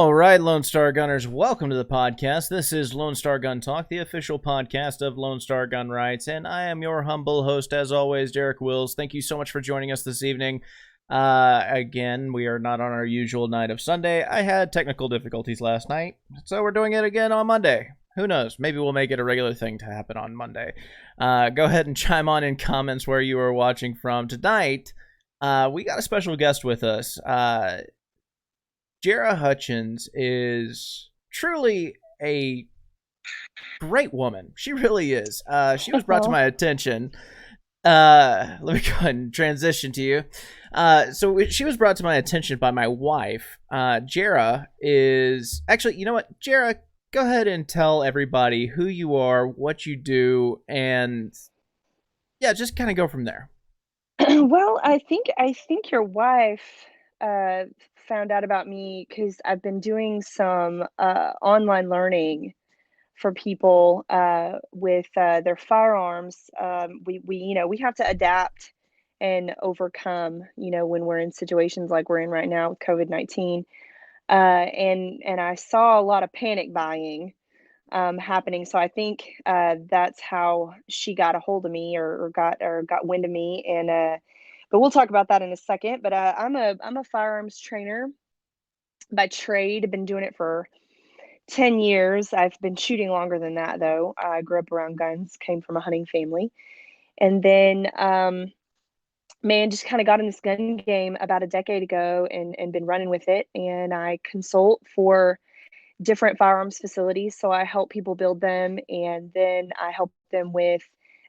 All right, Lone Star Gunners, welcome to the podcast. This is Lone Star Gun Talk, the official podcast of Lone Star Gun Rights, and I am your humble host, as always, Derek Wills. Thank you so much for joining us this evening. Again, we are not on our usual night of Sunday. I had technical difficulties last night, so we're doing it again on Monday. Who knows? Maybe we'll make it a regular thing to happen on Monday. Go ahead and chime on in comments where you are watching from. Tonight, we got a special guest with us. Jerah Hutchens is truly a great woman. She really is. She was brought to my attention. Let me go ahead and transition to you. So she was brought to my attention by my wife. Jerah is actually, you know what? Jerah, go ahead and tell everybody who you are, what you do, and yeah, just kind of go from there. Well, I think your wife uh, found out about me because I've been doing some online learning for people with their firearms. We have to adapt and overcome, when we're in situations like we're in right now with COVID-19. And I saw a lot of panic buying happening. So I think that's how she got a hold of me or got wind of me. And but we'll talk about that in a second. But I'm a firearms trainer by trade. I've been doing it for 10 years. I've been shooting longer than that though. I grew up around guns, came from a hunting family, and then man, just kind of got in this gun game about a decade ago and been running with it. And I consult for different firearms facilities. So I help people build them, and then I help them with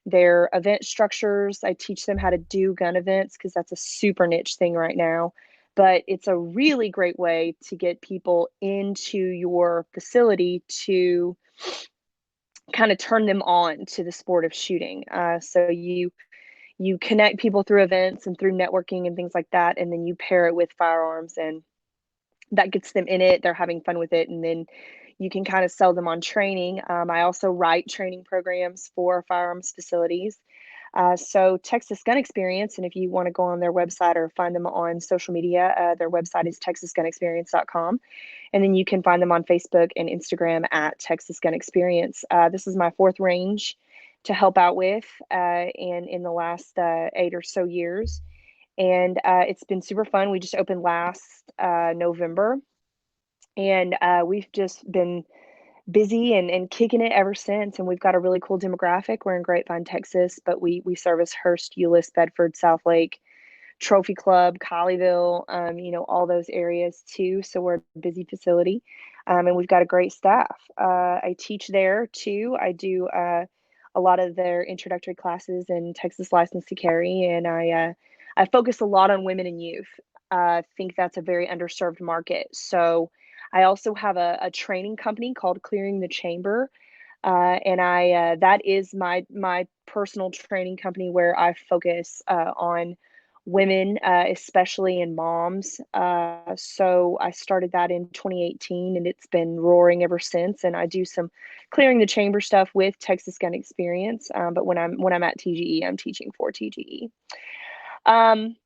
their event structures. I teach them how to do gun events because that's a super niche thing right now. But it's a really great way to get people into your facility to kind of turn them on to the sport of shooting. So you connect people through events and through networking and things like that, and then you pair it with firearms, and that gets them in it. They're having fun with it, and then you can kind of sell them on training. I also write training programs for firearms facilities. So Texas Gun Experience, and if you want to go on their website or find them on social media, their website is texasgunexperience.com. And then you can find them on Facebook and Instagram at Texas Gun Experience. This is my fourth range to help out with in the last 8 or so years. And it's been super fun. We just opened last November, and we've just been busy and kicking it ever since. And we've got a really cool demographic. We're in Grapevine, Texas, but we service Hurst, Euless, Bedford, Southlake, Trophy Club, Colleyville, all those areas too. So we're a busy facility, and we've got a great staff. I teach there too. I do a lot of their introductory classes in Texas License to Carry, and I focus a lot on women and youth. I think that's a very underserved market. So I also have a training company called Clearing the Chamber, and I that is my personal training company where I focus on women, especially in moms. So I started that in 2018, and it's been roaring ever since. And I do some clearing the chamber stuff with Texas Gun Experience. But when I'm at TGE, I'm teaching for TGE. Um,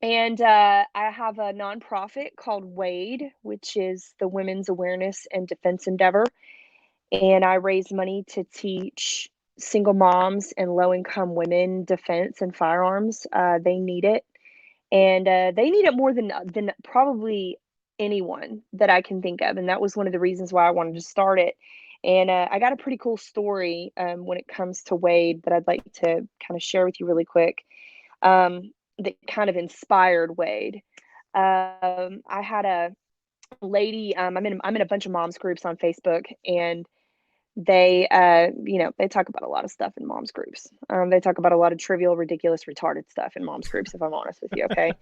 and I have a nonprofit called WADE, which is the Women's Awareness and Defense Endeavor. And I raise money to teach single moms and low income women defense and firearms. They need it. And they need it more than probably anyone that I can think of. And that was one of the reasons why I wanted to start it. And I got a pretty cool story when it comes to Wade that I'd like to kind of share with you really quick, that kind of inspired Wade. I had a lady. I'm in a bunch of moms groups on Facebook, and they talk about a lot of stuff in moms groups. They talk about a lot of trivial, ridiculous, retarded stuff in moms groups, if I'm honest with you. Okay.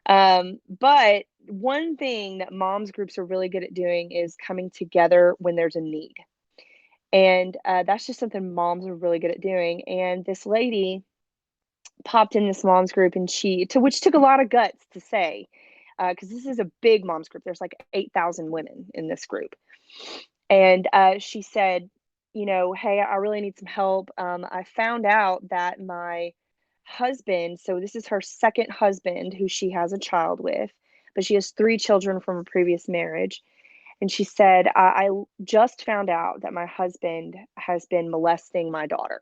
But one thing that moms groups are really good at doing is coming together when there's a need. And that's just something moms are really good at doing. And this lady popped in this moms group, and which took a lot of guts to say, because this is a big moms group. There's like 8,000 women in this group. And she said, hey, I really need some help. I found out that my husband, so this is her second husband who she has a child with, but she has three children from a previous marriage. And she said, I just found out that my husband has been molesting my daughter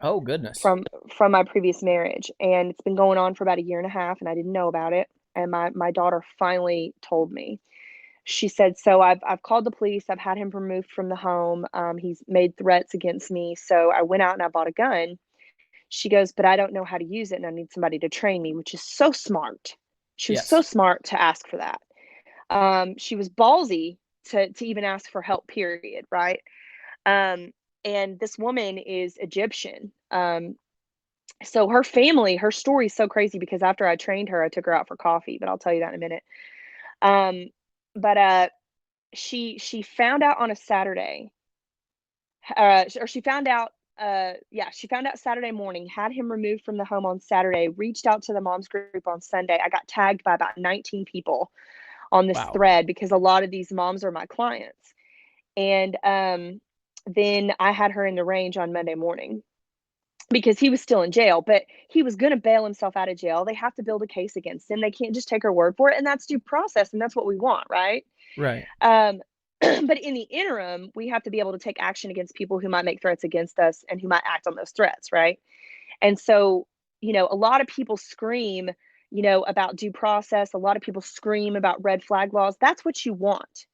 Oh, goodness. from from my previous marriage, and it's been going on for about a year and a half, and I didn't know about it. And my daughter finally told me. She said, so I've called the police. I've had him removed from the home. He's made threats against me. So I went out and I bought a gun. She goes, but I don't know how to use it and I need somebody to train me, which is so smart. She was so Yes. smart to ask for that. She was ballsy to even ask for help, period, right? Um, and this woman is Egyptian. So her family, her story is so crazy because after I trained her, I took her out for coffee, but I'll tell you that in a minute. Um, but she found out on a Saturday, or she found out. Yeah, she found out Saturday morning, had him removed from the home on Saturday, reached out to the moms group on Sunday. I got tagged by about 19 people on this Wow. thread because a lot of these moms are my clients. And then I had her in the range on Monday morning because he was still in jail, but he was going to bail himself out of jail. They have to build a case against him. They can't just take her word for it. And that's due process. And that's what we want, right? Right. Um, but in the interim, we have to be able to take action against people who might make threats against us and who might act on those threats, right? And so, a lot of people scream, about due process. A lot of people scream about red flag laws. That's what you want.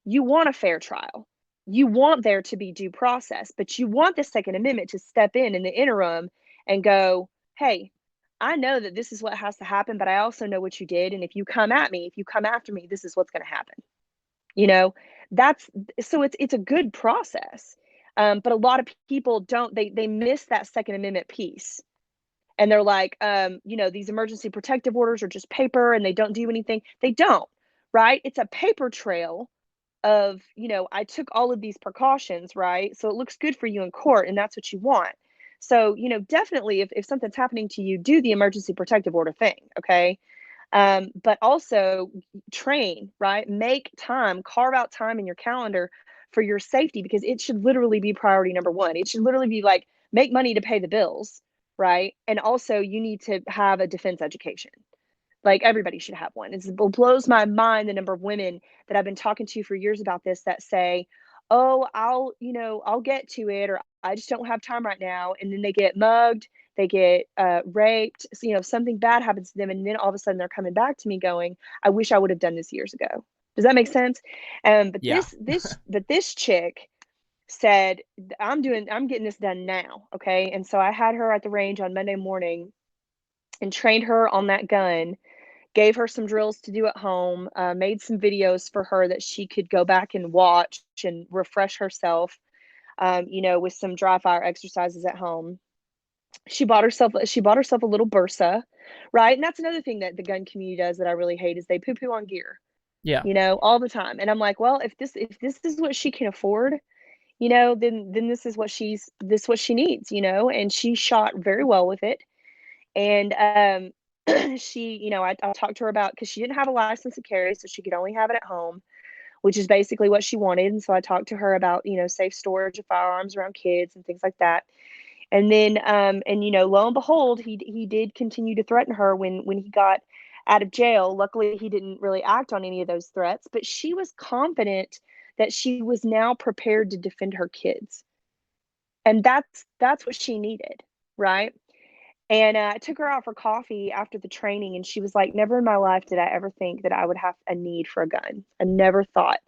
You want a fair trial. You want there to be due process, but you want the Second Amendment to step in the interim and go, hey, I know that this is what has to happen, but I also know what you did. And if you come at me, if you come after me, this is what's going to happen. You know, that's so it's a good process. But a lot of people don't, they miss that Second Amendment piece. And they're like, these emergency protective orders are just paper and they don't do anything. They don't, right? It's a paper trail of, I took all of these precautions, right? So it looks good for you in court and that's what you want. So, definitely if something's happening to you, do the emergency protective order thing, okay? But also train, right? Make time, carve out time in your calendar for your safety because it should literally be priority number one. It should literally be like make money to pay the bills, right? And also you need to have a defense education. Like everybody should have one. It blows my mind the number of women that I've been talking to for years about this that say, "Oh, I'll get to it," or "I just don't have time right now," and then they get mugged, they get raped. So, something bad happens to them, and then all of a sudden they're coming back to me going, "I wish I would have done this years ago." Does that make sense? But Yeah. this chick said, I'm getting this done now, okay? And so I had her at the range on Monday morning and trained her on that gun, gave her some drills to do at home, made some videos for her that she could go back and watch and refresh herself, with some dry fire exercises at home. She bought herself a little Bursa, right? And that's another thing that the gun community does that I really hate is they poo poo on gear, Yeah. all the time. And I'm like, well, if this is what she can afford, then this is what she needs, and she shot very well with it. And she, I talked to her about because she didn't have a license to carry, so she could only have it at home, which is basically what she wanted. And so I talked to her about, safe storage of firearms around kids and things like that. And then, lo and behold, he did continue to threaten her when he got out of jail. Luckily, he didn't really act on any of those threats, but she was confident that she was now prepared to defend her kids, and that's what she needed, right? And I took her out for coffee after the training, and she was like, "Never in my life did I ever think that I would have a need for a gun. I never thought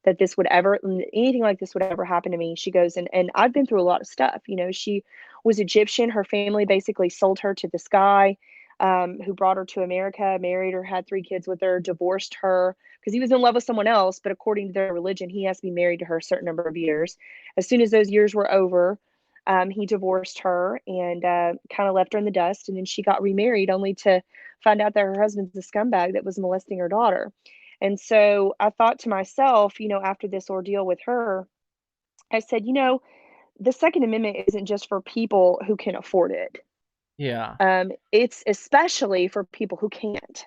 that this would ever, anything like this would ever happen to me." She goes, and I've been through a lot of stuff. She was Egyptian. Her family basically sold her to this guy who brought her to America, married her, had 3 kids with her, divorced her because he was in love with someone else. But according to their religion, he has to be married to her a certain number of years. As soon as those years were over, he divorced her and kind of left her in the dust. And then she got remarried only to find out that her husband's a scumbag that was molesting her daughter. And so I thought to myself, after this ordeal with her, I said, the Second Amendment isn't just for people who can afford it. Yeah. It's especially for people who can't,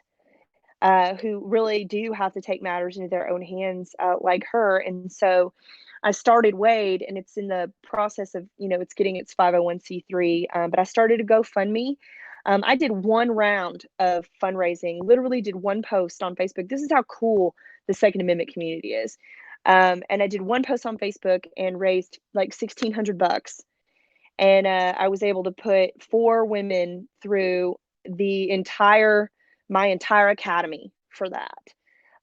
who really do have to take matters into their own hands, like her. And so I started Wade, and it's in the process of, it's getting its 501(c)(3. But I started a GoFundMe. I did one round of fundraising, literally did one post on Facebook. This is how cool the Second Amendment community is. And I did one post on Facebook and raised like $1,600, and I was able to put 4 women through the entire my entire academy for that.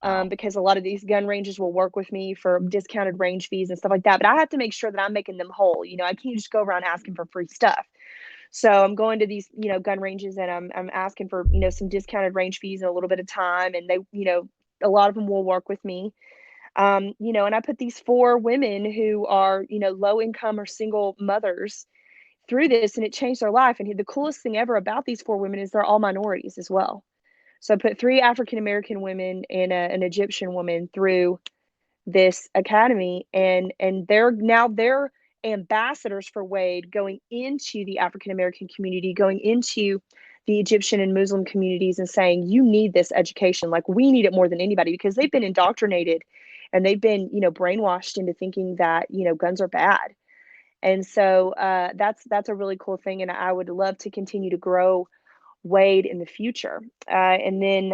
Wow. Because a lot of these gun ranges will work with me for discounted range fees and stuff like that. But I have to make sure that I'm making them whole. I can't just go around asking for free stuff. So I'm going to these, gun ranges, and I'm asking for, some discounted range fees and a little bit of time. And they, a lot of them will work with me. And I put these 4 women who are, low income or single mothers through this, and it changed their life. And the coolest thing ever about these 4 women is they're all minorities as well. So I put 3 African American women and an Egyptian woman through this academy, and they're ambassadors for Wade, going into the African American community, going into the Egyptian and Muslim communities, and saying, you need this education. Like, we need it more than anybody, because they've been indoctrinated and they've been, brainwashed into thinking that, guns are bad. And so that's a really cool thing. And I would love to continue to grow Wade in the future. And then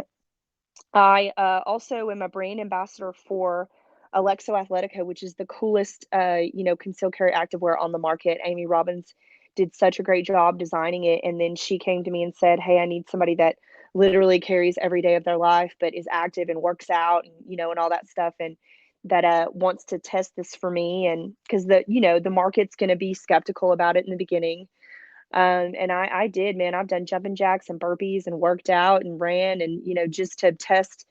I also am a brand ambassador for Alexo Athletica, which is the coolest, concealed carry activewear on the market. Amy Robbins did such a great job designing it. And then she came to me and said, hey, I need somebody that literally carries every day of their life, but is active and works out, and, and all that stuff. And that wants to test this for me. And because the market's going to be skeptical about it in the beginning. And I did, man. I've done jumping jacks and burpees and worked out and ran, and just to test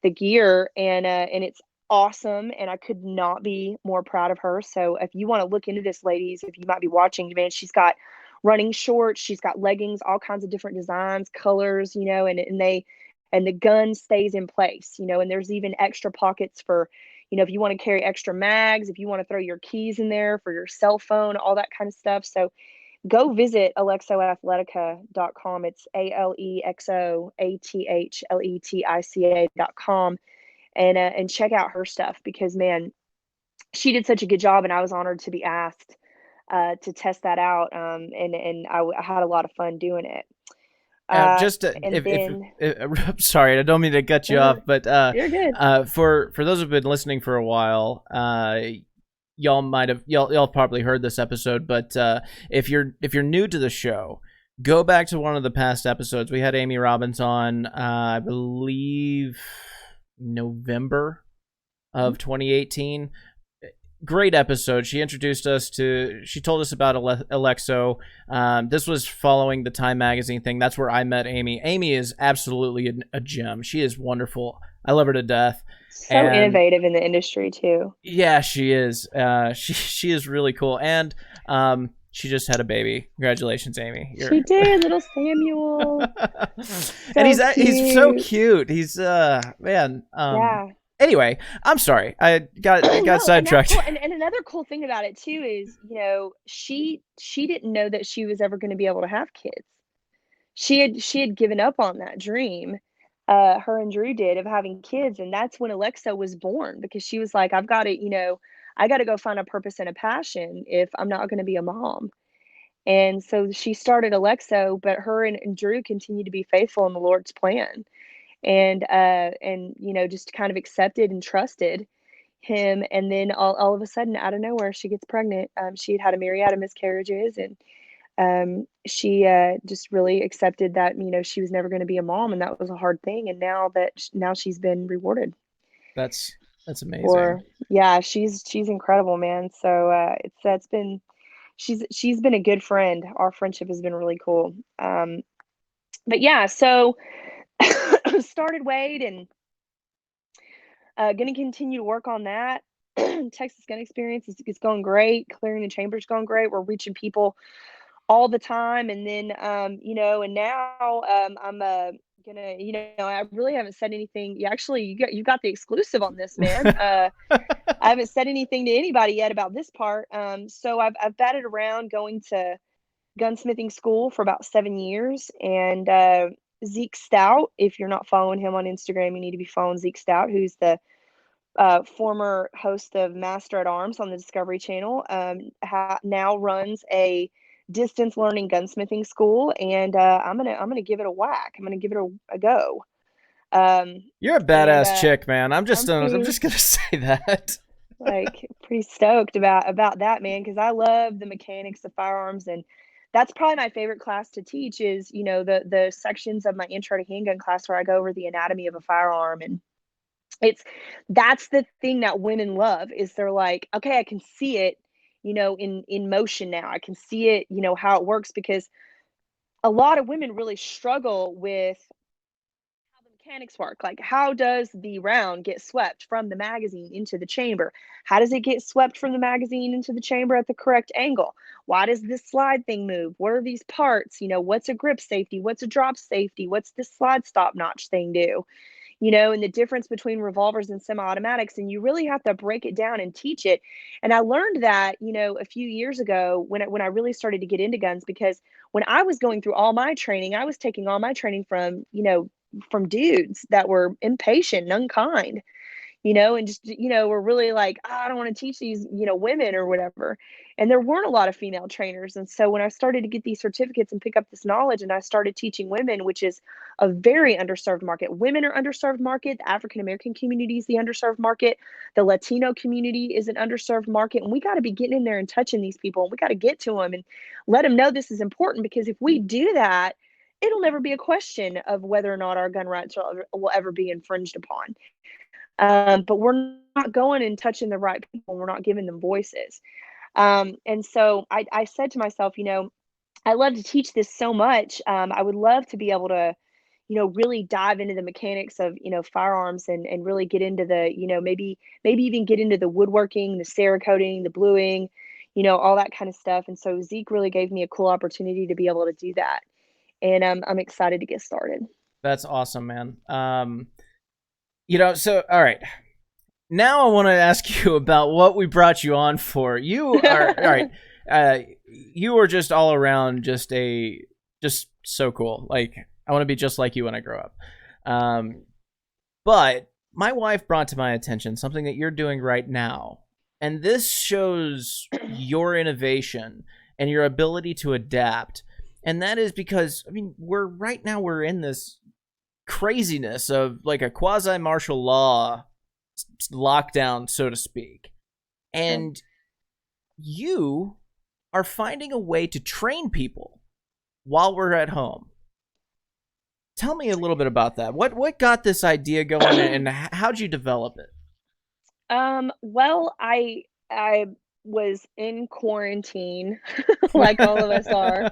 the gear, and it's awesome. And I could not be more proud of her. So if you want to look into this, ladies, if you might be watching, man, she's got running shorts, she's got leggings, all kinds of different designs, colors, and the gun stays in place, and there's even extra pockets for, if you want to carry extra mags, if you want to throw your keys in there for your cell phone, all that kind of stuff. So go visit alexoathletica.com. It's ALEXOATHLETICA.com, and check out her stuff, because, man, she did such a good job, and I was honored to be asked to test that out. And I had a lot of fun doing it. Just And then I'm sorry, I don't mean to cut you off, but you're good. For those who've been listening for a while, y'all probably heard this episode, but if you're new to the show, go back to one of the past episodes. We had Amy Robbins on, I believe November of 2018. Great episode. She told us about Alexo. This was following the Time Magazine thing. That's where I met Amy. Amy is absolutely a gem. She is wonderful. I love her to death. So innovative in the industry too. Yeah, she is. She is really cool. And she just had a baby. Congratulations, Amy. She did, little Samuel. And he's so cute. He's man. Yeah. Anyway, I'm sorry. I got sidetracked. And another cool thing about it too is, she didn't know that she was ever going to be able to have kids. She had given up on that dream. Her and Drew did, of having kids, and that's when Alexa was born, because she was like, I've got to, I got to go find a purpose and a passion if I'm not going to be a mom. And so she started Alexo, but her and Drew continued to be faithful in the Lord's plan. And just kind of accepted and trusted him. And then all of a sudden, out of nowhere, she gets pregnant. She had a myriad of miscarriages, and she just really accepted that, she was never going to be a mom, and that was a hard thing. And now she's been rewarded. That's amazing. Yeah, she's incredible, man. So she's been a good friend. Our friendship has been really cool. But yeah, so started Wade, and going to continue to work on that. Texas Gun Experience is going great. Clearing the Chamber's going great. We're reaching people all the time. And then, and now I'm gonna, I really haven't said anything. You got the exclusive on this, man. I haven't said anything to anybody yet about this part. So I've batted around going to gunsmithing school for about 7 years, and Zeke Stout, if you're not following him on Instagram, you need to be following Zeke Stout, who's the former host of Master at Arms on the Discovery Channel, now runs a distance learning gunsmithing school, and I'm gonna give it a whack. I'm gonna give it a go. You're a And badass chick, man. I'm I'm just gonna say that. pretty stoked about that, man, because I love the mechanics of firearms, and that's probably my favorite class to teach is, the sections of my intro to handgun class where I go over the anatomy of a firearm. And it's that's the thing that women love is they're like, okay, I can see it, in motion now. I can see it, how it works, because a lot of women really struggle with how the mechanics work. Like, how does the round get swept from the magazine into the chamber? How does it get swept from the magazine into the chamber at the correct angle? Why does this slide thing move? What are these parts? What's a grip safety? What's a drop safety? What's this slide stop notch thing do? And the difference between revolvers and semi-automatics, and you really have to break it down and teach it. And I learned that, a few years ago when I really started to get into guns, because when I was going through all my training, I was taking all my training from dudes that were impatient and unkind, and just, were really like, oh, I don't want to teach these, women or whatever. And there weren't a lot of female trainers. And so when I started to get these certificates and pick up this knowledge, and I started teaching women, which is a very underserved market. Women are underserved market. The African American community is the underserved market. The Latino community is an underserved market. And we got to be getting in there and touching these people. And we got to get to them and let them know this is important, because if we do that, it'll never be a question of whether or not our gun rights will ever be infringed upon. But we're not going and touching the right people. We're not giving them voices. And so I said to myself, I love to teach this so much. I would love to be able to, really dive into the mechanics of, firearms, and really get into the, maybe even get into the woodworking, the Cerakoting, the bluing, all that kind of stuff. And so Zeke really gave me a cool opportunity to be able to do that. And I'm excited to get started. That's awesome, man. So all right. Now I want to ask you about what we brought you on for. You are all right. You are just all around just so cool. Like, I want to be just like you when I grow up. But my wife brought to my attention something that you're doing right now, and this shows your innovation and your ability to adapt. And that is because, I mean, we're in this craziness of like a quasi martial law lockdown, so to speak. And you are finding a way to train people while we're at home. Tell me a little bit about that. What got this idea going, and how'd you develop it? Well, I was in quarantine, like all of us are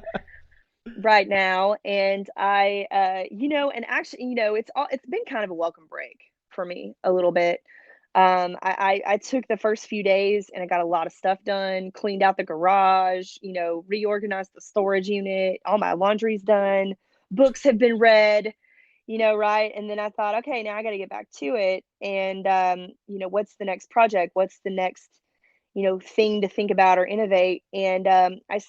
right now, and and actually, it's been kind of a welcome break for me a little bit. I took the first few days and I got a lot of stuff done, cleaned out the garage, reorganized the storage unit, all my laundry's done, books have been read, right? And then I thought, okay, now I got to get back to it. And, what's the next project? What's the next, thing to think about or innovate? And I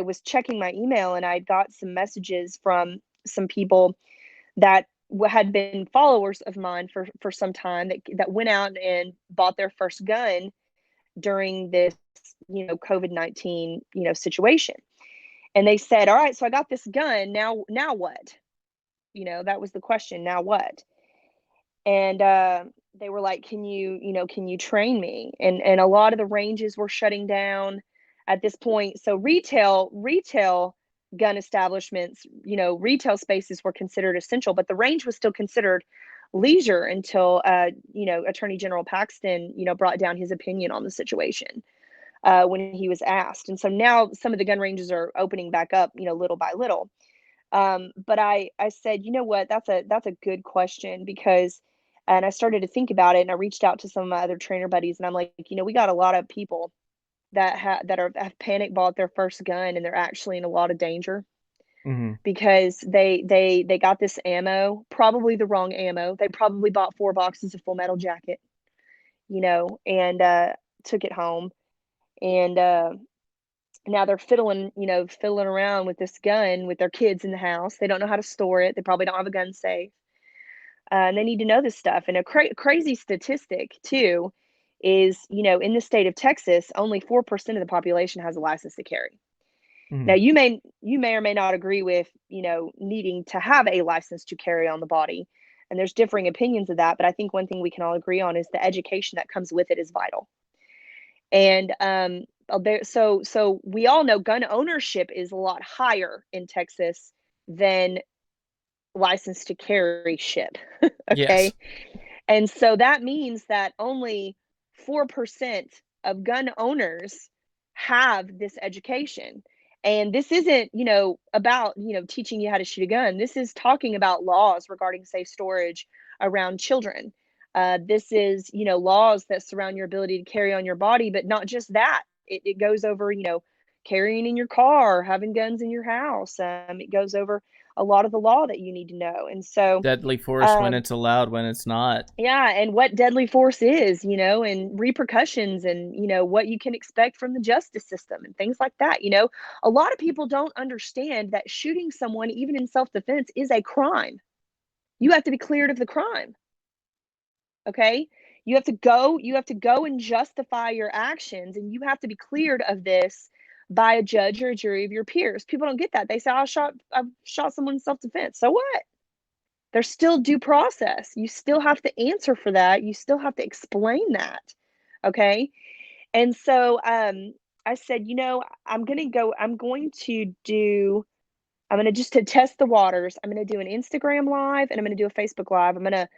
was checking my email, and I got some messages from some people that had been followers of mine for some time, that went out and bought their first gun during this, COVID-19, situation. And they said, all right, so I got this gun. Now what? That was the question. Now what? And they were like, can you train me? And a lot of the ranges were shutting down at this point. So retail gun establishments, retail spaces were considered essential, but the range was still considered leisure until Attorney General Paxton, brought down his opinion on the situation when he was asked. And so now some of the gun ranges are opening back up, little by little. But I said, you know what, that's a good question, because and I started to think about it, and I reached out to some of my other trainer buddies, and I'm like, we got a lot of people that have panic bought their first gun, and they're actually in a lot of danger Mm-hmm. because they got this ammo, probably the wrong ammo. They probably bought 4 boxes of Full Metal Jacket, and took it home, and now they're fiddling around with this gun with their kids in the house. They don't know how to store it. They probably don't have a gun safe. And they need to know this stuff. And a crazy statistic too is, in the state of Texas, only 4% of the population has a license to carry. Mm-hmm. Now, you may or may not agree with, needing to have a license to carry on the body. And there's differing opinions of that, but I think one thing we can all agree on is the education that comes with it is vital. And so we all know gun ownership is a lot higher in Texas than license to carry ship. Yes. Okay. And so that means that only 4% of gun owners have this education. And this isn't, about, teaching you how to shoot a gun. This is talking about laws regarding safe storage around children. This is, laws that surround your ability to carry on your body, but not just that. It goes over, carrying in your car, having guns in your house. It goes over a lot of the law that you need to know. And so, Deadly force when it's allowed, when it's not. yeah, and what deadly force is, and repercussions and, what you can expect from the justice system and things like that. A lot of people don't understand that shooting someone, even in self-defense, is a crime. You have to be cleared of the crime. Okay? You have to go and justify your actions, and you have to be cleared of this by a judge or a jury of your peers. People don't get that. They say, I've shot someone in self-defense. So what? There's still due process. You still have to answer for that. You still have to explain that. Okay. And so I said, I'm going to just to test the waters, I'm going to do an Instagram live and I'm going to do a Facebook live. I'm going to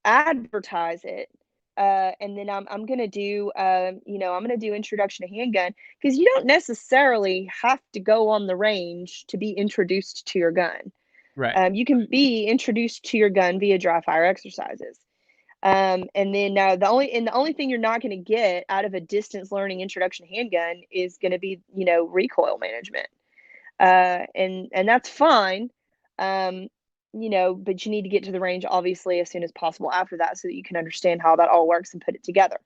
advertise it. And then I'm going to do, I'm going to do introduction to handgun, because you don't necessarily have to go on the range to be introduced to your gun. Right. You can be introduced to your gun via dry fire exercises. And then the only thing you're not going to get out of a distance learning introduction to handgun is going to be, recoil management. And that's fine. But you need to get to the range obviously as soon as possible after that, so that you can understand how that all works and put it together.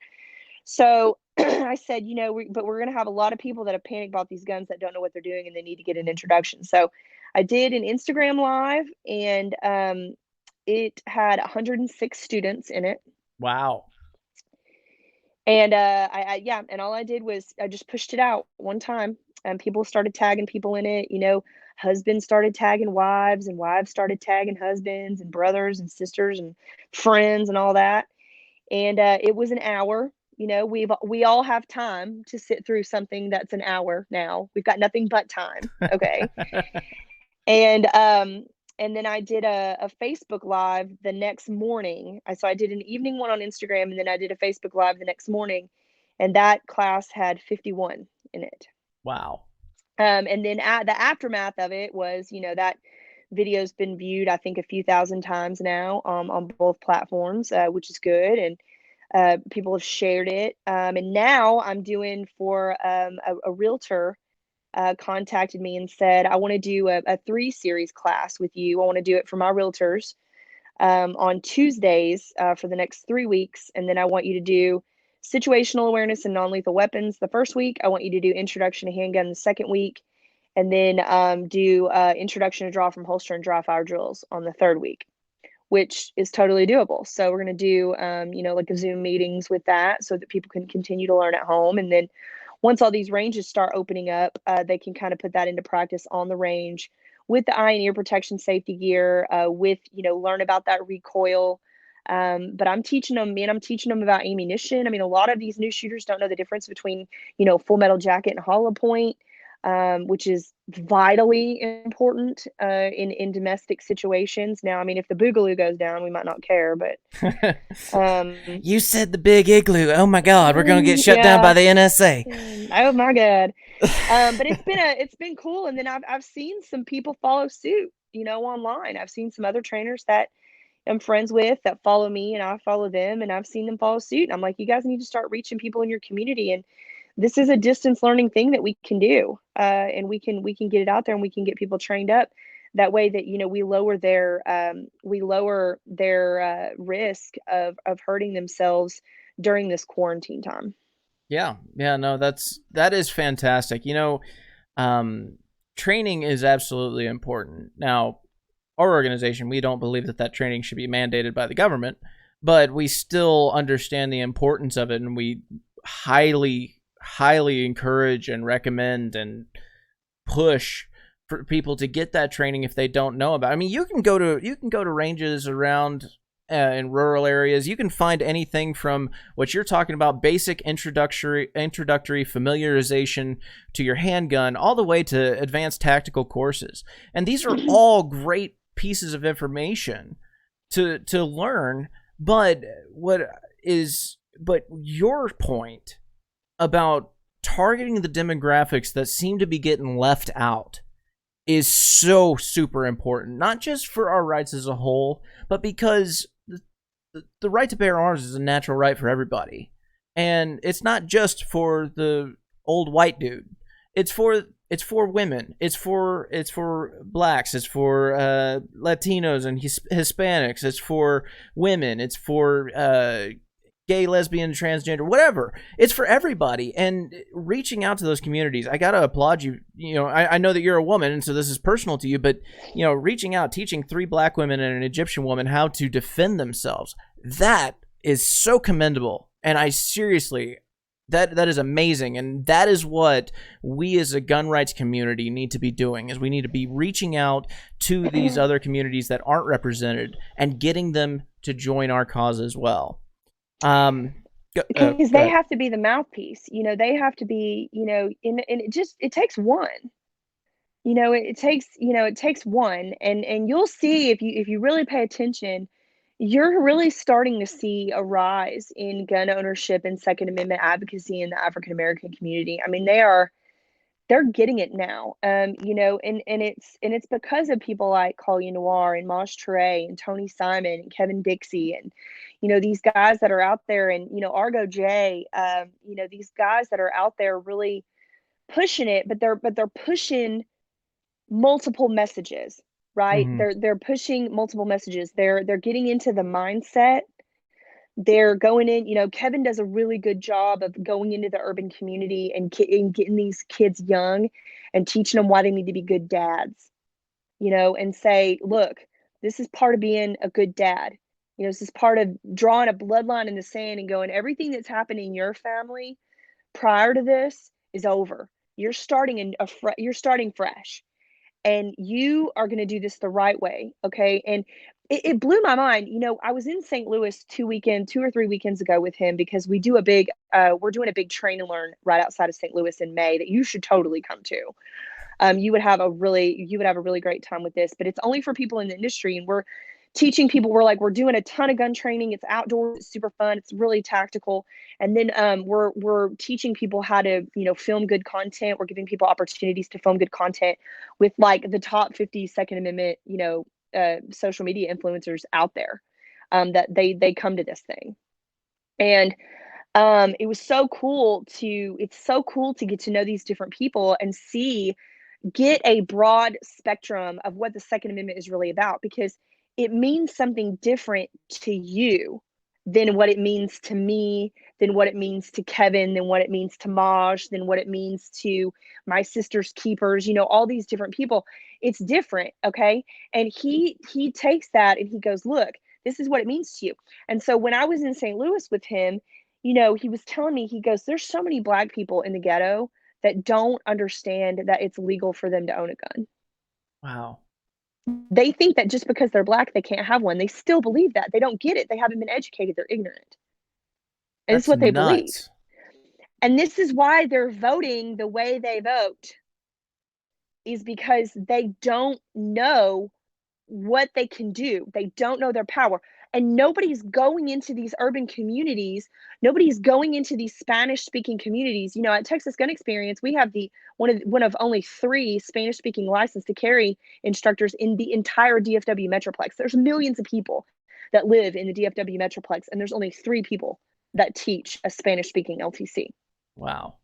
So I said, but we're going to have a lot of people that have panic bought these guns that don't know what they're doing and they need to get an introduction. So I did an Instagram live, and it had 106 students in it. Wow. And and all I did was I just pushed it out one time, and people started tagging people in it. Husbands started tagging wives, and wives started tagging husbands, and brothers and sisters and friends and all that. And it was an hour. We all have time to sit through something that's an hour now. We've got nothing but time. Okay. And then I did a Facebook live the next morning. So I did an evening one on Instagram, and then I did a Facebook live the next morning, and that class had 51 in it. Wow. And then the aftermath of it was, that video's been viewed, I think, a few thousand times now on both platforms, which is good. And people have shared it. And now I'm doing for a realtor contacted me and said, I want to do a 3-series class with you. I want to do it for my realtors on Tuesdays for the next 3 weeks. And then I want you to do situational awareness and non-lethal weapons the first week. I want you to do introduction to handgun the second week. And then do introduction to draw from holster and dry fire drills on the third week, which is totally doable. So we're going to do, like a Zoom meetings with that, so that people can continue to learn at home. And then once all these ranges start opening up, they can kind of put that into practice on the range with the eye and ear protection safety gear, learn about that recoil. But I'm teaching them about ammunition. I mean, a lot of these new shooters don't know the difference between, full metal jacket and hollow point, which is vitally important in domestic situations. Now, I mean, if the boogaloo goes down, we might not care, but you said the big igloo. Oh my God, we're gonna get shut down by the NSA. Oh my God. But it's been cool. And then I've seen some people follow suit, online. I've seen some other trainers that I'm friends with that follow me, and I follow them, and I've seen them follow suit. And I'm like, you guys need to start reaching people in your community. And this is a distance learning thing that we can do, and we can get it out there, and we can get people trained up that way, that we lower their risk of hurting themselves during this quarantine time. Yeah, no, that is fantastic. Training is absolutely important. Now, our organization, we don't believe that training should be mandated by the government, but we still understand the importance of it, and we highly encourage and recommend and push for people to get that training if they don't know about it. I mean, you can go to ranges around in rural areas. You can find anything from what you're talking about, basic introductory familiarization to your handgun, all the way to advanced tactical courses. And these are all great pieces of information to learn. But your point about targeting the demographics that seem to be getting left out is so super important, not just for our rights as a whole, but because the right to bear arms is a natural right for everybody. And it's not just for the old white dude. It's for women. It's for blacks. It's for Latinos and Hispanics. It's for women. It's for gay, lesbian, transgender, whatever. It's for everybody. And reaching out to those communities, I gotta applaud you. I know that you're a woman, and so this is personal to you, but reaching out, teaching 3 black women and an Egyptian woman how to defend themselves, that is so commendable. And I seriously, that is amazing. And that is what we as a gun rights community need to be doing, is we need to be reaching out to these other communities that aren't represented and getting them to join our cause as well. Because they have to be the mouthpiece. They have to be, and it takes one. It takes one, and you'll see if you really pay attention, you're really starting to see a rise in gun ownership and Second Amendment advocacy in the African American community. I mean, they're getting it now. And it's because of people like Collier Noir and Maj Touré and Tony Simon and Kevin Dixie and these guys that are out there, and Argo J, these guys that are out there really pushing it, but they're pushing multiple messages, right? Mm-hmm. They're pushing multiple messages. They're getting into the mindset. They're going in, Kevin does a really good job of going into the urban community and getting these kids young and teaching them why they need to be good dads, and say, look, this is part of being a good dad. This is part of drawing a bloodline in the sand and going, everything that's happened in your family prior to this is over. You're starting you're starting fresh, and you are going to do this the right way. Okay. And it blew my mind. I was in St. Louis 2 or 3 weekends ago with him, because we're doing a big train and learn right outside of St. Louis in May that you should totally come to. You would have a really great time with this, but it's only for people in the industry. And we're teaching people, we're doing a ton of gun training. It's outdoors, it's super fun. It's really tactical. And then we're teaching people how to, film good content. We're giving people opportunities to film good content with like the top 50 Second Amendment, social media influencers out there, that they come to this thing. And it's so cool to get to know these different people and get a broad spectrum of what the Second Amendment is really about, because it means something different to you than what it means to me, than what it means to Kevin, than what it means to Maj, than what it means to my sister's keepers, all these different people. It's different, okay? And he takes that and he goes, look, this is what it means to you. And so when I was in St. Louis with him, he was telling me, he goes, there's so many Black people in the ghetto that don't understand that it's legal for them to own a gun. Wow. They think that just because they're Black, they can't have one. They still believe that. They don't get it. They haven't been educated. They're ignorant. And it's That's what they believe. nuts. And this is why they're voting the way they vote, is because they don't know what they can do. They don't know their power. And nobody's going into these urban communities. Nobody's going into these Spanish-speaking communities. At Texas Gun Experience, we have one of only 3 Spanish-speaking license to carry instructors in the entire DFW Metroplex. There's millions of people that live in the DFW Metroplex, and there's only 3 people that teach a Spanish-speaking LTC. Wow.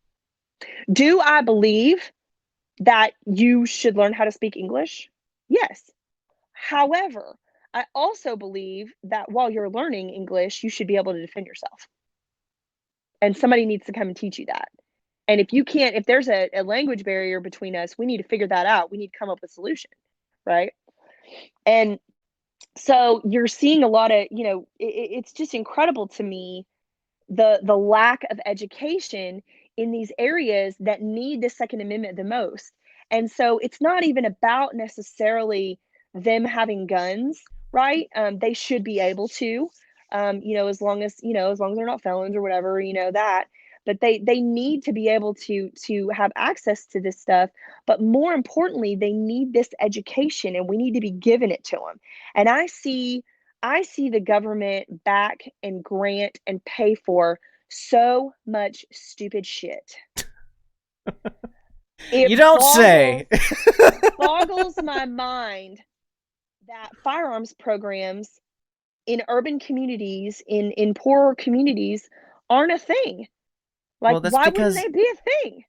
Do I believe that you should learn how to speak English? Yes. However, I also believe that while you're learning English, you should be able to defend yourself. And somebody needs to come and teach you that. And if there's a language barrier between us, we need to figure that out. We need to come up with a solution, right? And so you're seeing a lot of, it's just incredible to me, the lack of education in these areas that need the Second Amendment the most. And so it's not even about necessarily them having guns, right? They should be able to, as long as they're not felons or whatever, that. But they need to be able to have access to this stuff. But more importantly, they need this education, and we need to be giving it to them. And I see the government back and grant and pay for so much stupid shit. You It don't say. boggles my mind that firearms programs in urban communities, in poorer communities, aren't a thing. Like, Well, that's why wouldn't because they be a thing?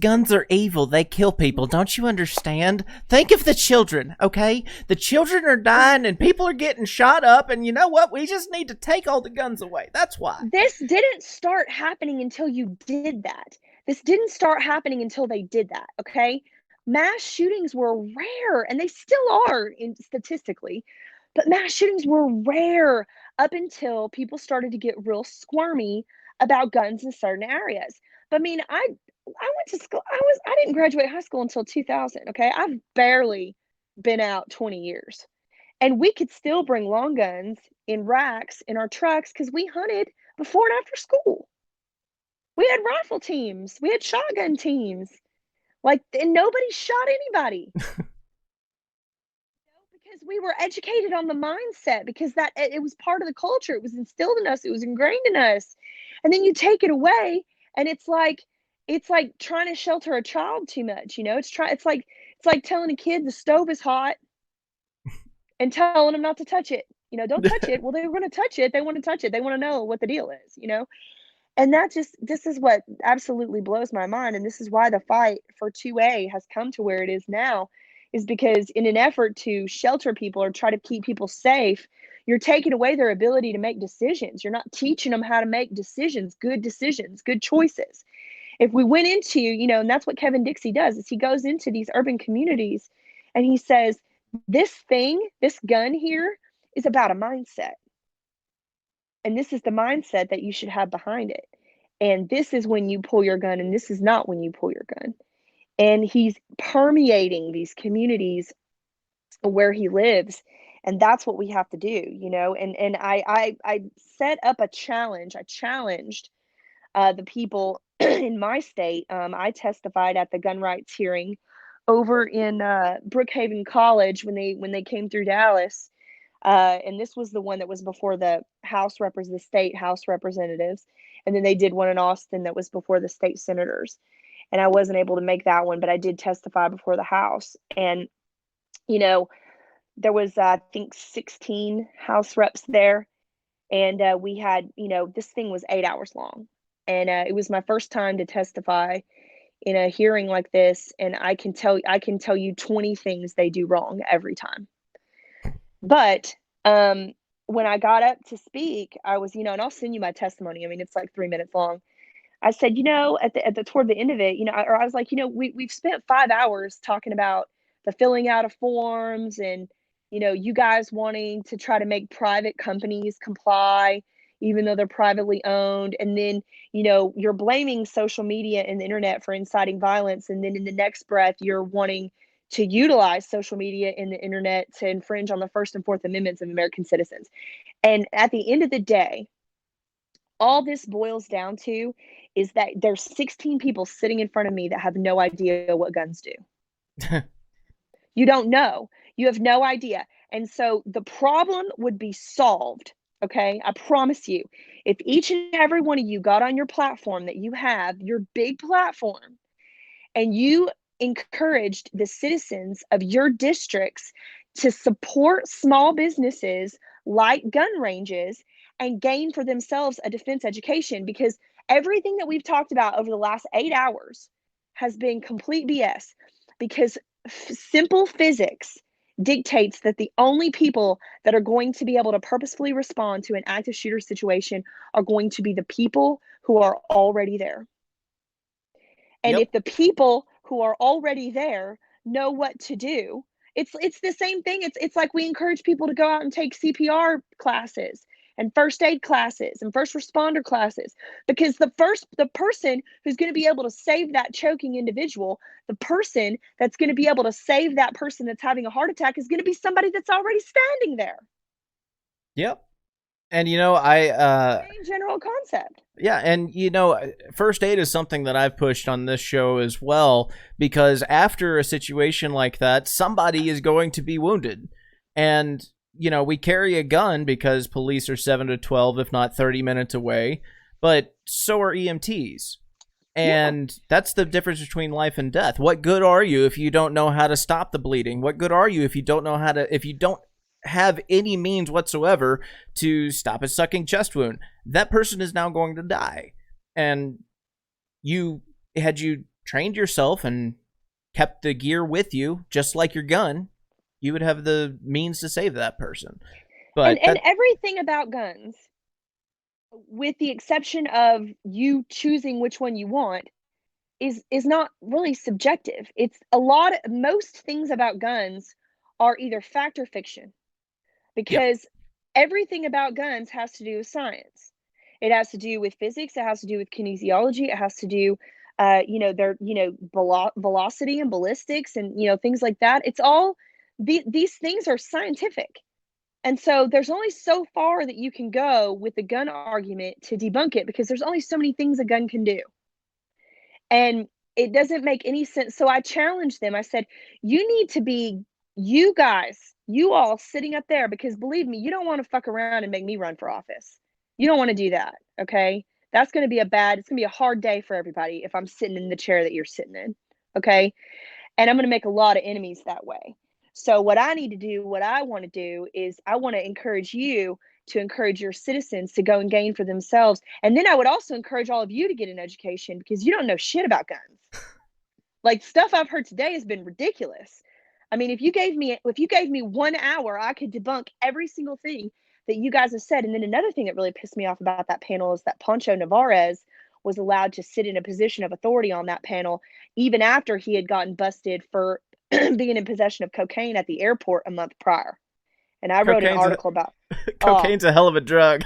guns are evil. They kill people. Don't you understand? Think of the children, okay? The children are dying and people are getting shot up, and you know what? We just need to take all the guns away. That's why. This didn't start happening until you did that. This didn't start happening until they did that, okay? Mass shootings were rare, and they still are statistically, but mass shootings were rare up until people started to get real squirmy about guns in certain areas. But I mean, I went to school. I didn't graduate high school until 2000, okay? I've barely been out 20 years. And we could still bring long guns in racks in our trucks because we hunted before and after school. We had rifle teams, we had shotgun teams, like, and nobody shot anybody because we were educated on the mindset, because that it was part of the culture. It was instilled in us. It was ingrained in us. And then you take it away, and it's like trying to shelter a child too much. It's like telling a kid the stove is hot and telling them not to touch it. Don't touch it. Well, they're going to touch it. They want to touch it. They want to know what the deal is. And this is what absolutely blows my mind. And this is why the fight for 2A has come to where it is now, is because in an effort to shelter people or try to keep people safe, you're taking away their ability to make decisions. You're not teaching them how to make decisions, good choices. If we went into, and that's what Kevin Dixie does, is he goes into these urban communities and he says, this gun here is about a mindset. And this is the mindset that you should have behind it. And this is when you pull your gun, and this is not when you pull your gun. And he's permeating these communities where he lives. And that's what we have to do. And I set up a challenge. I challenged the people in my state. I testified at the gun rights hearing over in Brookhaven College when they came through Dallas. And this was the one that was before the the state House representatives. And then they did one in Austin that was before the state senators. And I wasn't able to make that one, but I did testify before the House. And, there was, I think, 16 House reps there. And we had, this thing was 8 hours long. And it was my first time to testify in a hearing like this. And I can tell you 20 things they do wrong every time. But when I got up to speak, I was, and I'll send you my testimony. I mean, it's like 3 minutes long. I said, toward the end of it, I was like, we've spent 5 hours talking about the filling out of forms and, you guys wanting to try to make private companies comply, even though they're privately owned. And then, you're blaming social media and the internet for inciting violence. And then in the next breath, you're wanting to utilize social media and the internet to infringe on the First and Fourth Amendments of American citizens. And at the end of the day, all this boils down to is that there's 16 people sitting in front of me that have no idea what guns do. You don't know. You have no idea. And so the problem would be solved. Okay. I promise you, if each and every one of you got on your platform that you have, your big platform, and you encouraged the citizens of your districts to support small businesses like gun ranges and gain for themselves a defense education, because everything that we've talked about over the last 8 hours has been complete BS, because simple physics dictates that the only people that are going to be able to purposefully respond to an active shooter situation are going to be the people who are already there. And Yep. if the people who are already there know what to do, it's the same thing. It's like we encourage people to go out and take CPR classes and first aid classes and first responder classes, because the person who's going to be able to save that choking individual, the person that's going to be able to save that person that's having a heart attack, is going to be somebody that's already standing there. Yep. And I Same general concept. yeah, and first aid is something that I've pushed on this show as well, because after a situation like that, somebody is going to be wounded. And we carry a gun because police are 7 to 12 if not 30 minutes away, but so are EMTs. And that's the difference between life and death. What good are you if you don't know how to stop the bleeding? What good are you if you don't have any means whatsoever to stop a sucking chest wound? That person is now going to die. And had you trained yourself and kept the gear with you, just like your gun, you would have the means to save that person. But and everything about guns, with the exception of you choosing which one you want, is not really subjective. It's most things about guns are either fact or fiction, yep, because everything about guns has to do with science. It has to do with physics. It has to do with kinesiology. It has to do, their, velocity and ballistics and, things like that. It's all, these things are scientific. And so there's only so far that you can go with the gun argument to debunk it, because there's only so many things a gun can do. And it doesn't make any sense. So I challenged them. I said, you need to be, you guys, you all sitting up there, because believe me, you don't want to fuck around and make me run for office. You don't want to do that. Okay. It's going to be a hard day for everybody if I'm sitting in the chair that you're sitting in. Okay. And I'm going to make a lot of enemies that way. So what I want to do is I want to encourage you to encourage your citizens to go and gain for themselves. And then I would also encourage all of you to get an education, because you don't know shit about guns. Like, stuff I've heard today has been ridiculous. I mean, if you gave me 1 hour, I could debunk every single thing that you guys have said. And then another thing that really pissed me off about that panel is that Pancho Navarez was allowed to sit in a position of authority on that panel, even after he had gotten busted for being in possession of cocaine at the airport a month prior. And I wrote an article about cocaine's a hell of a drug.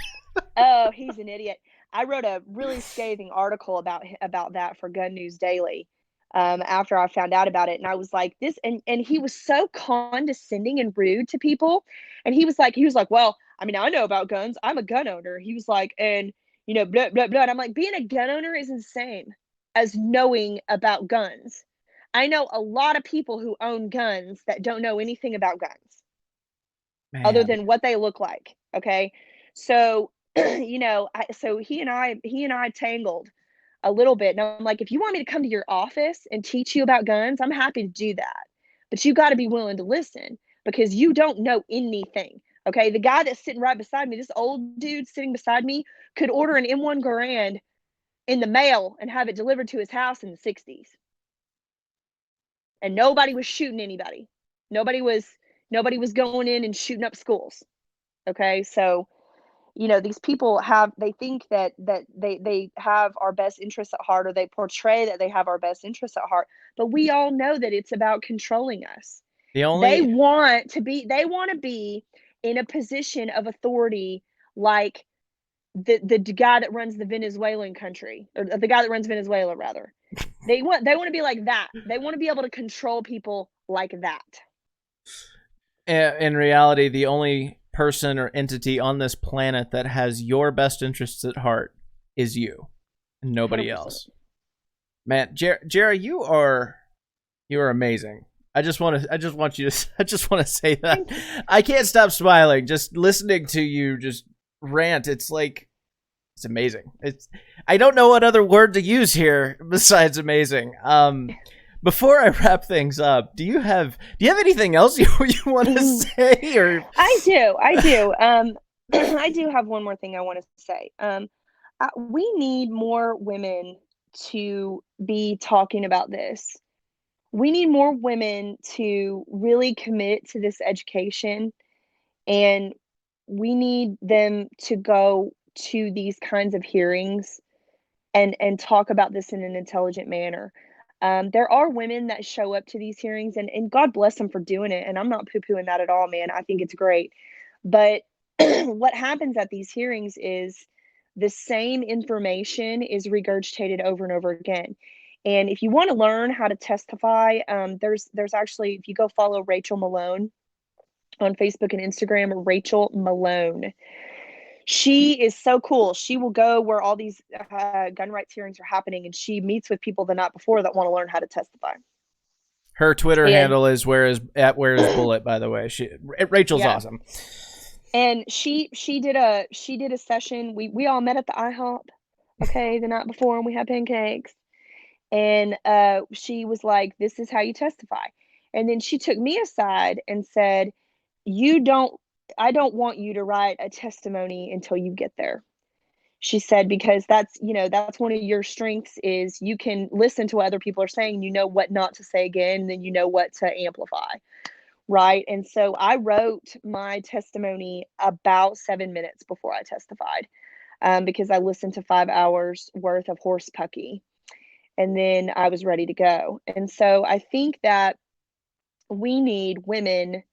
Oh, he's an idiot. I wrote a really scathing article about that for Gun News Daily, after I found out about it. And I was like, this, and he was so condescending and rude to people. And he was like, well, I mean, I know about guns. I'm a gun owner. He was like, and blah, blah, blah. And I'm like, being a gun owner is the same as knowing about guns. I know a lot of people who own guns that don't know anything about guns other than what they look like. Okay. So, so he and I tangled a little bit. And I'm like, if you want me to come to your office and teach you about guns, I'm happy to do that. But you got to be willing to listen, because you don't know anything. Okay. The guy that's sitting right beside me, this old dude sitting beside me, could order an M1 Garand in the mail and have it delivered to his house in the 60s. And nobody was shooting anybody. Nobody was going in and shooting up schools. Okay. So, these people they think that they have our best interests at heart, or they portray that they have our best interests at heart. But we all know that it's about controlling us. The They only want to be in a position of authority, like the guy that runs the Venezuelan country, or the guy that runs Venezuela, rather. They want to be like that. They want to be able to control people like that. in reality, the only person or entity on this planet that has your best interests at heart is you, and nobody 100%. else. Man, Jerah, you are amazing. I just want to say that. I can't stop smiling just listening to you just rant. It's amazing. I don't know what other word to use here besides amazing. Before I wrap things up, do you have anything else you want to say? Or I do. I do have one more thing I want to say. We need more women to be talking about this. We need more women to really commit to this education, and we need them to go to these kinds of hearings and talk about this in an intelligent manner. There are women that show up to these hearings, and God bless them for doing it. And I'm not poo pooing that at all, man. I think it's great. But what happens at these hearings is the same information is regurgitated over and over again. And if you want to learn how to testify, there's actually, if you go follow Rachel Malone on Facebook and Instagram, Rachel Malone. She is so cool. She will go where all these gun rights hearings are happening, and she meets with people the night before that want to learn how to testify. Her Twitter handle is where is Bullet, by the way. Rachel's awesome. And she did a session. We all met at the IHOP, okay, the night before, and we had pancakes. And she was like, "This is how you testify." And then she took me aside and said, I don't want you to write a testimony until you get there. She said, because that's one of your strengths is you can listen to what other people are saying, you know what not to say again, and then you know what to amplify. Right. And so I wrote my testimony about 7 minutes before I testified, because I listened to 5 hours worth of horse pucky, and then I was ready to go. And so I think that we need women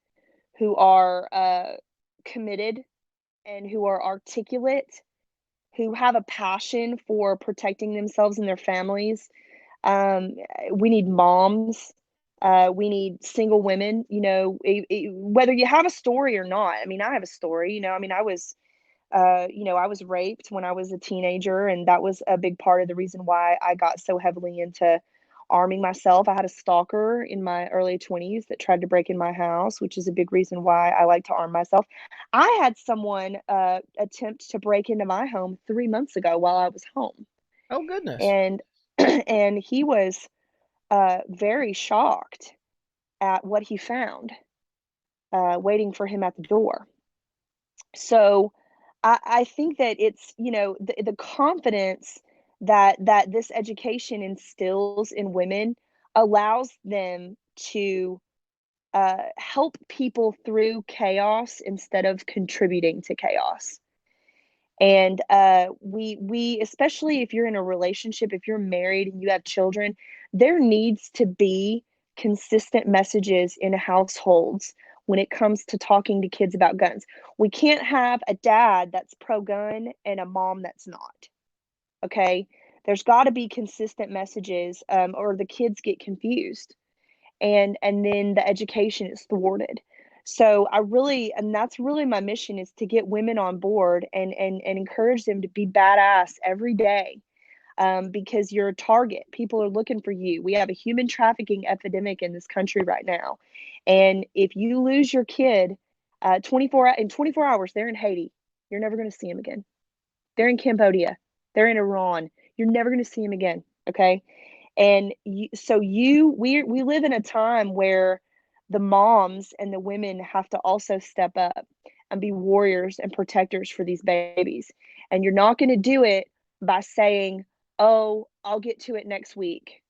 who are committed and who are articulate, who have a passion for protecting themselves and their families. We need moms. We need single women, whether you have a story or not. I mean, I have a story, I was, I was raped when I was a teenager, and that was a big part of the reason why I got so heavily into arming myself. I had a stalker in my early 20s that tried to break in my house, which is a big reason why I like to arm myself. I had someone attempt to break into my home 3 months ago while I was home. Oh, goodness. And and he was very shocked at what he found waiting for him at the door. So I think that it's, the confidence that this education instills in women allows them to help people through chaos instead of contributing to chaos. And we especially if you're in a relationship, if you're married and you have children, there needs to be consistent messages in households when it comes to talking to kids about guns. We can't have a dad that's pro-gun and a mom that's not. Okay? There's got to be consistent messages, or the kids get confused, and then the education is thwarted. So and that's really my mission, is to get women on board and encourage them to be badass every day, because you're a target. People are looking for you. We have a human trafficking epidemic in this country right now. And if you lose your kid, 24 hours, they're in Haiti. You're never going to see them again. They're in Cambodia. They're in Iran. You're never going to see them again. Okay. And we live in a time where the moms and the women have to also step up and be warriors and protectors for these babies. And you're not going to do it by saying, "Oh, I'll get to it next week,"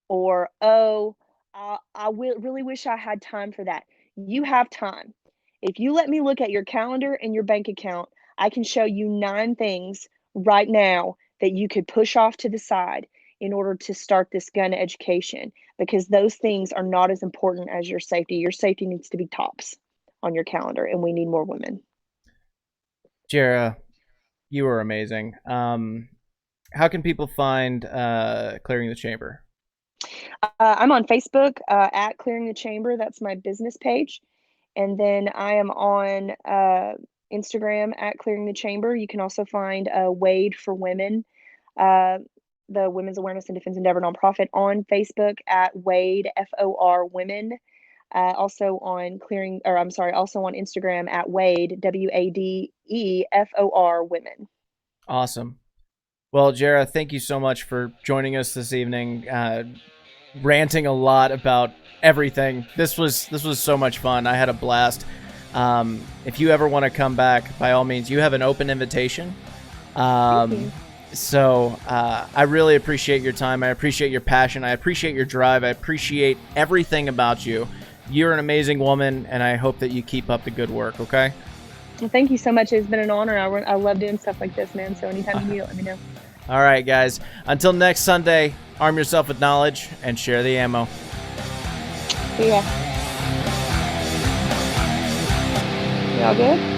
or, "Oh, I really wish I had time for that." You have time. If you let me look at your calendar and your bank account, I can show you 9 things right now that you could push off to the side in order to start this gun education, because those things are not as important as your safety. Your safety needs to be tops on your calendar, and we need more women. Jerah, you are amazing. How can people find Clearing the Chamber? I'm on Facebook at Clearing the Chamber. That's my business page. And then I am on Instagram at Clearing the Chamber. You can also find Wade for Women, the Women's Awareness and Defense Endeavor nonprofit, on Facebook at Wade FOR Women. Also on Instagram at Wade WADE Women. Awesome. Well, Jerah, thank you so much for joining us this evening, ranting a lot about everything. This was so much fun. I had a blast. If you ever want to come back, by all means, you have an open invitation. Thank you. So I really appreciate your time. I appreciate your passion. I appreciate your drive. I appreciate everything about you. You're an amazing woman, and I hope that you keep up the good work, okay? Well, thank you so much. It's been an honor. I love doing stuff like this, man. So anytime you need it, let me know. All right, guys. Until next Sunday, arm yourself with knowledge and share the ammo. See ya. Y'all good?